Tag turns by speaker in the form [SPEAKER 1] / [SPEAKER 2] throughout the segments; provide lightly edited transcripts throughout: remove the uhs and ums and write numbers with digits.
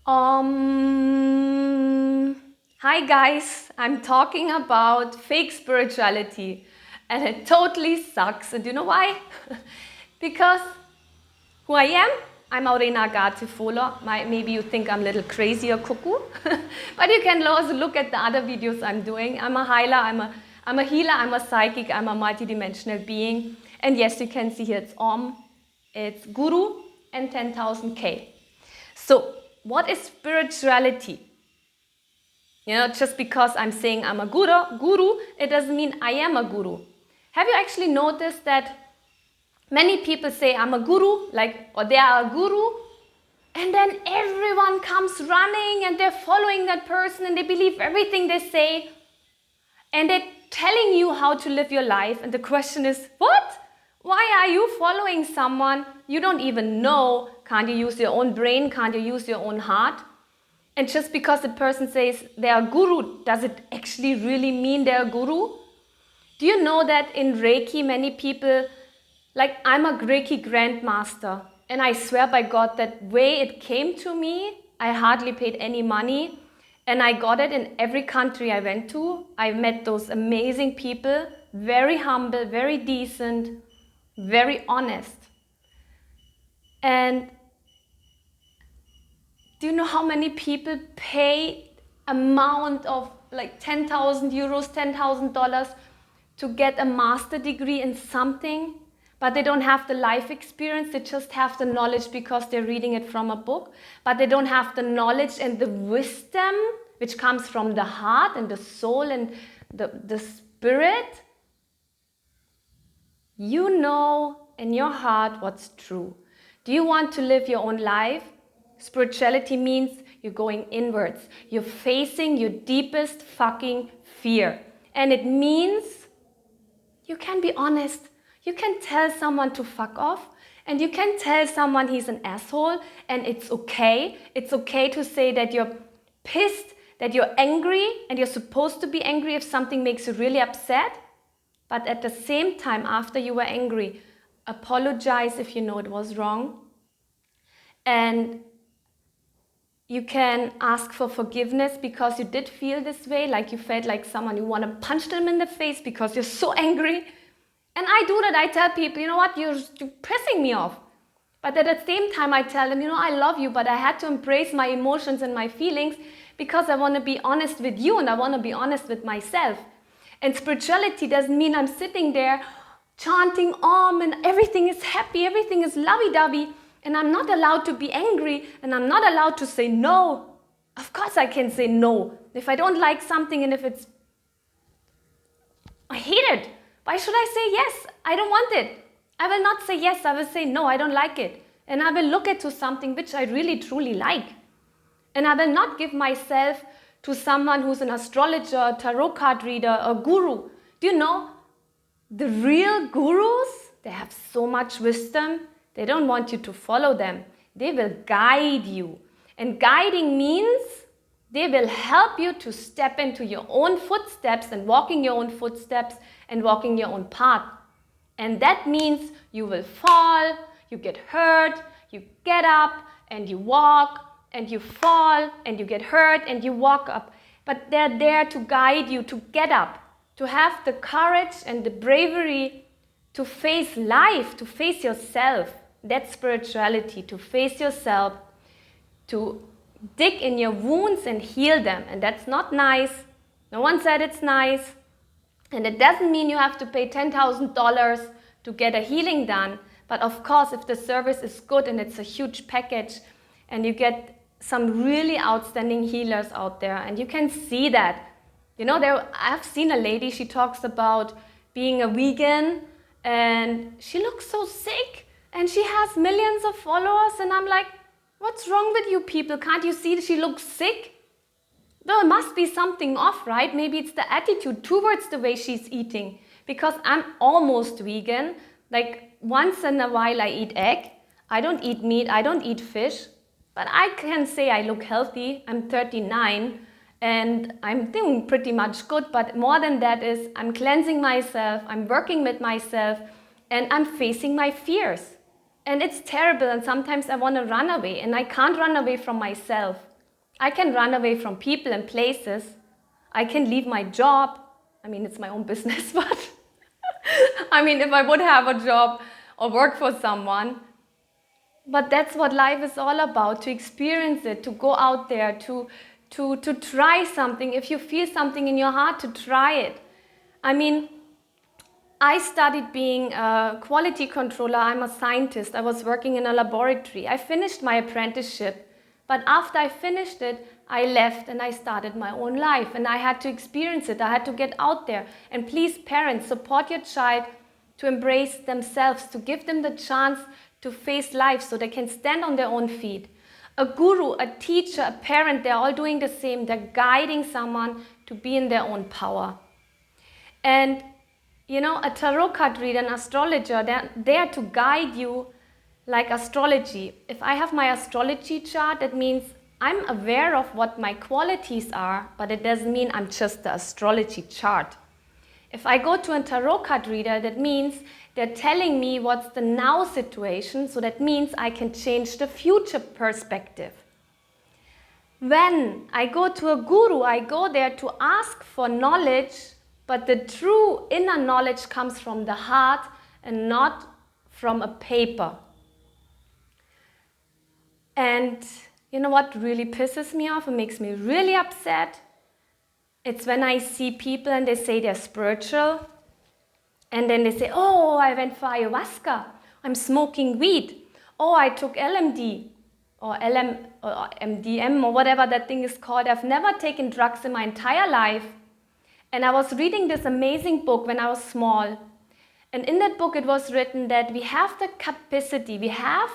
[SPEAKER 1] Hi guys, I'm talking about fake spirituality and it totally sucks. And do you know why? Because who I am, I'm Aurena Gartifolo. Maybe you think I'm a little crazy or cuckoo, but you can also look at the other videos I'm doing. I'm a healer, I'm a healer, I'm a psychic, I'm a multidimensional being. And yes, you can see here it's it's Guru and 10,000K. So, what is spirituality? Just because I'm saying I'm a guru, it doesn't mean I am a guru. Have you actually noticed that many people say I'm a guru, or they are a guru, and then everyone comes running and they're following that person and they believe everything they say and they're telling you how to live your life. And the question is, what? Why are you following someone you don't even know? Can't you use your own brain? Can't you use your own heart? And just because the person says they're a guru, does it actually really mean they're a guru? Do you know that in Reiki, many people, I'm a Reiki grandmaster, and I swear by God that way it came to me, I hardly paid any money, and I got it in every country I went to. I met those amazing people, very humble, very decent, very honest. And do you know how many people pay amount of 10,000 euros, $10,000 to get a master degree in something, but they don't have the life experience, they just have the knowledge because they're reading it from a book, but they don't have the knowledge and the wisdom which comes from the heart and the soul and the spirit? You know in your heart what's true. Do you want to live your own life? Spirituality means you're going inwards. You're facing your deepest fucking fear. And it means you can be honest. You can tell someone to fuck off. And you can tell someone he's an asshole. And it's okay. It's okay to say that you're pissed, that you're angry. And you're supposed to be angry if something makes you really upset. But at the same time, after you were angry, apologize if you know it was wrong. And you can ask for forgiveness because you did feel this way, like you felt like someone, you want to punch them in the face because you're so angry. And I do that. I tell people, you know what, you're pissing me off. But at the same time, I tell them, I love you, but I had to embrace my emotions and my feelings because I want to be honest with you and I want to be honest with myself. And spirituality doesn't mean I'm sitting there chanting Om and everything is happy, everything is lovey-dovey. And I'm not allowed to be angry and I'm not allowed to say no. Of course I can say no. If I don't like something and if I hate it, why should I say yes? I don't want it. I will not say yes, I will say no, I don't like it. And I will look into something which I really truly like. And I will not give myself to someone who's an astrologer, a tarot card reader, a guru. Do you know, the real gurus, they have so much wisdom. They don't want you to follow them. They will guide you. And guiding means they will help you to step into your own footsteps and walking your own footsteps and walking your own path. And that means you will fall, you get hurt, you get up and you walk and you fall and you get hurt and you walk up. But they're there to guide you to get up, to have the courage and the bravery to face life, to face yourself. That's spirituality, to face yourself, to dig in your wounds and heal them. And that's not nice. No one said it's nice. And it doesn't mean you have to pay $10,000 to get a healing done. But of course, if the service is good and it's a huge package and you get some really outstanding healers out there and you can see that. I've seen a lady, she talks about being a vegan and she looks so sick. And she has millions of followers and I'm like, what's wrong with you people? Can't you see that she looks sick? There must be something off, right? Maybe it's the attitude towards the way she's eating. Because I'm almost vegan. Once in a while I eat egg. I don't eat meat, I don't eat fish. But I can say I look healthy. I'm 39 and I'm doing pretty much good. But more than that is I'm cleansing myself, I'm working with myself and I'm facing my fears. And it's terrible and sometimes I want to run away and I can't run away from myself. I can run away from people and places. I can leave my job. I mean, it's my own business, but I mean, if I would have a job or work for someone. But that's what life is all about, to experience it, to go out there, to try something. If you feel something in your heart, to try it. I mean, I studied being a quality controller. I'm a scientist. I was working in a laboratory. I finished my apprenticeship. But after I finished it, I left and I started my own life. And I had to experience it. I had to get out there. And please, parents, support your child to embrace themselves, to give them the chance to face life so they can stand on their own feet. A guru, a teacher, a parent, they're all doing the same. They're guiding someone to be in their own power. And you know, a tarot card reader, an astrologer, they're there to guide you like astrology. If I have my astrology chart, that means I'm aware of what my qualities are, but it doesn't mean I'm just the astrology chart. If I go to a tarot card reader, that means they're telling me what's the now situation, so that means I can change the future perspective. When I go to a guru, I go there to ask for knowledge, but the true inner knowledge comes from the heart and not from a paper. And you know what really pisses me off and makes me really upset? It's when I see people and they say they're spiritual, and then they say, oh, I went for ayahuasca, I'm smoking weed, oh, I took LMD or MDM or whatever that thing is called. I've never taken drugs in my entire life. And I was reading this amazing book when I was small. And in that book it was written that we have the capacity, we have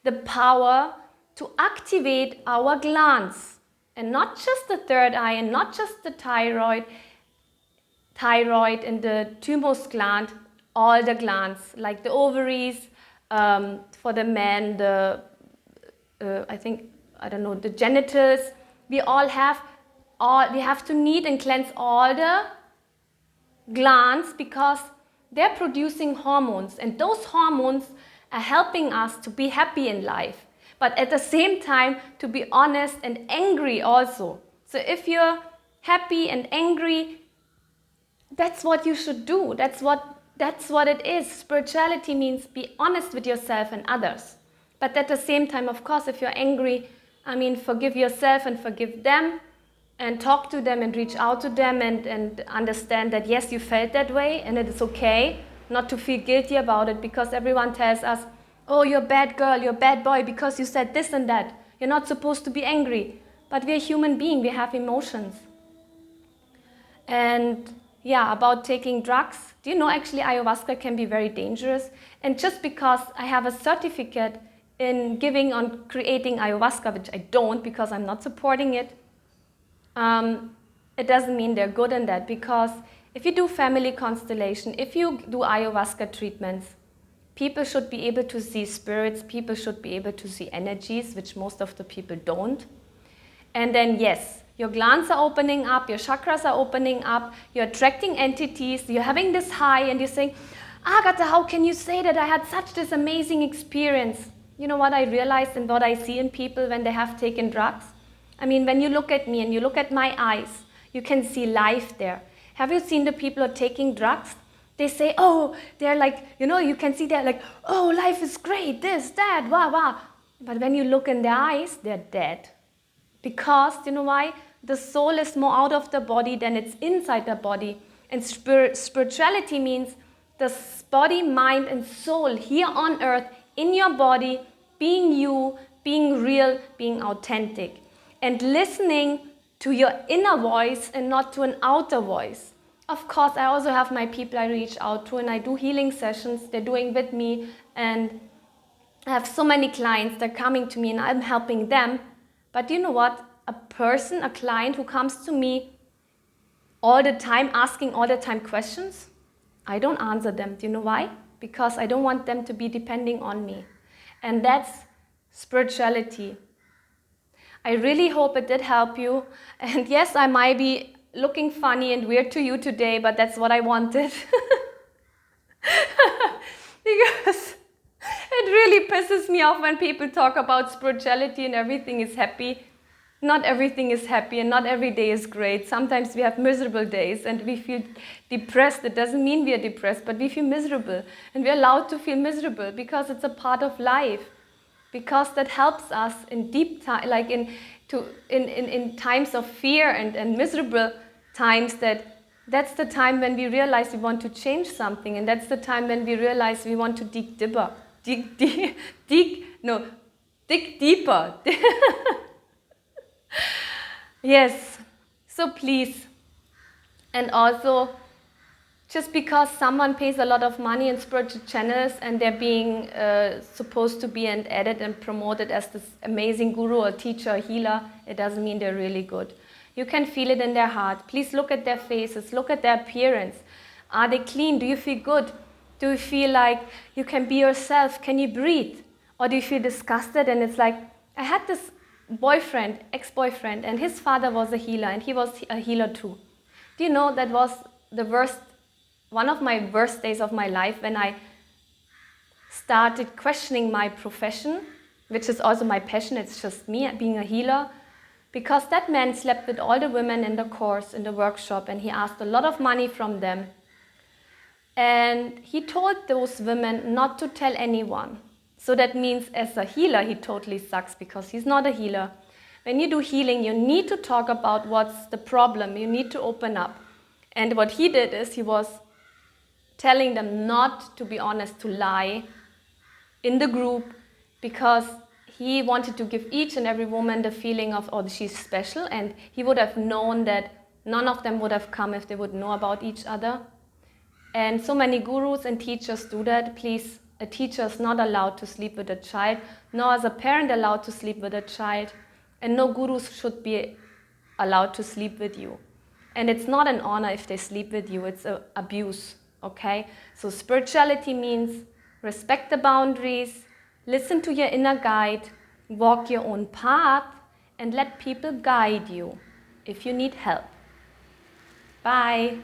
[SPEAKER 1] the power to activate our glands. And not just the third eye and not just the thyroid and the thymus gland, all the glands, like the ovaries, for the men, the genitals. We have to knead and cleanse all the glands because they're producing hormones, and those hormones are helping us to be happy in life, but at the same time to be honest and angry also. So if you're happy and angry, that's what you should do. That's what it is. Spirituality means be honest with yourself and others. But at the same time, of course, if you're angry, I mean, forgive yourself and forgive them, and talk to them and reach out to them and understand that yes, you felt that way and it is okay not to feel guilty about it, because everyone tells us, oh, you're a bad girl, you're a bad boy because you said this and that. You're not supposed to be angry. But we're human beings, we have emotions. And yeah, about taking drugs, do you know actually ayahuasca can be very dangerous? And just because I have a certificate in giving on creating ayahuasca, which I don't because I'm not supporting it, it doesn't mean they're good in that, because if you do family constellation, if you do ayahuasca treatments, people should be able to see spirits, people should be able to see energies, which most of the people don't. And then yes, your glands are opening up, your chakras are opening up, you're attracting entities, you're having this high and you're saying, Agatha, how can you say that I had such this amazing experience? You know what I realized and what I see in people when they have taken drugs? I mean, when you look at me and you look at my eyes, you can see life there. Have you seen the people who are taking drugs? They say, oh, they're like, you know, you can see they're like, oh, life is great, this, that, wah, wah. But when you look in their eyes, they're dead. Because, you know why? The soul is more out of the body than it's inside the body. And spirituality means the body, mind, and soul here on earth, in your body, being you, being real, being authentic. And listening to your inner voice and not to an outer voice. Of course, I also have my people I reach out to and I do healing sessions. They're doing with me, and I have so many clients that are coming to me and I'm helping them. But you know what? A client who comes to me all the time, asking all the time questions, I don't answer them. Do you know why? Because I don't want them to be depending on me. And that's spirituality. I really hope it did help you. And yes, I might be looking funny and weird to you today, but that's what I wanted. Because it really pisses me off when people talk about spirituality and everything is happy. not everything is happy and not every day is great. Sometimes we have miserable days and we feel depressed. It doesn't mean we are depressed, but we feel miserable. And we're allowed to feel miserable because it's a part of life. Because that helps us in deep time, like in times of fear and miserable times, that's the time when we realize we want to change something, and that's the time when we realize we want to dig deeper. Dig deeper. Yes, so please. And also, just because someone pays a lot of money in spiritual channels and they're being supposed to be and added and promoted as this amazing guru or teacher or healer, it doesn't mean they're really good. You can feel it in their heart. Please look at their faces, look at their appearance. Are they clean? Do you feel good? Do you feel like you can be yourself? Can you breathe? Or do you feel disgusted? And it's like, I had this boyfriend, ex-boyfriend, and his father was a healer, and he was a healer too. Do you know that was one of my worst days of my life when I started questioning my profession, which is also my passion. It's just me being a healer. Because that man slept with all the women in the course, in the workshop, and he asked a lot of money from them. And he told those women not to tell anyone. So that means as a healer, he totally sucks because he's not a healer. When you do healing, you need to talk about what's the problem. You need to open up. And what he did is he was telling them not to be honest, to lie in the group, because he wanted to give each and every woman the feeling of, oh, she's special, and he would have known that none of them would have come if they would know about each other. And so many gurus and teachers do that. Please, a teacher is not allowed to sleep with a child, nor is a parent allowed to sleep with a child, and no gurus should be allowed to sleep with you. And it's not an honor if they sleep with you, it's abuse, okay? So spirituality means respect the boundaries, listen to your inner guide, walk your own path, and let people guide you if you need help. Bye.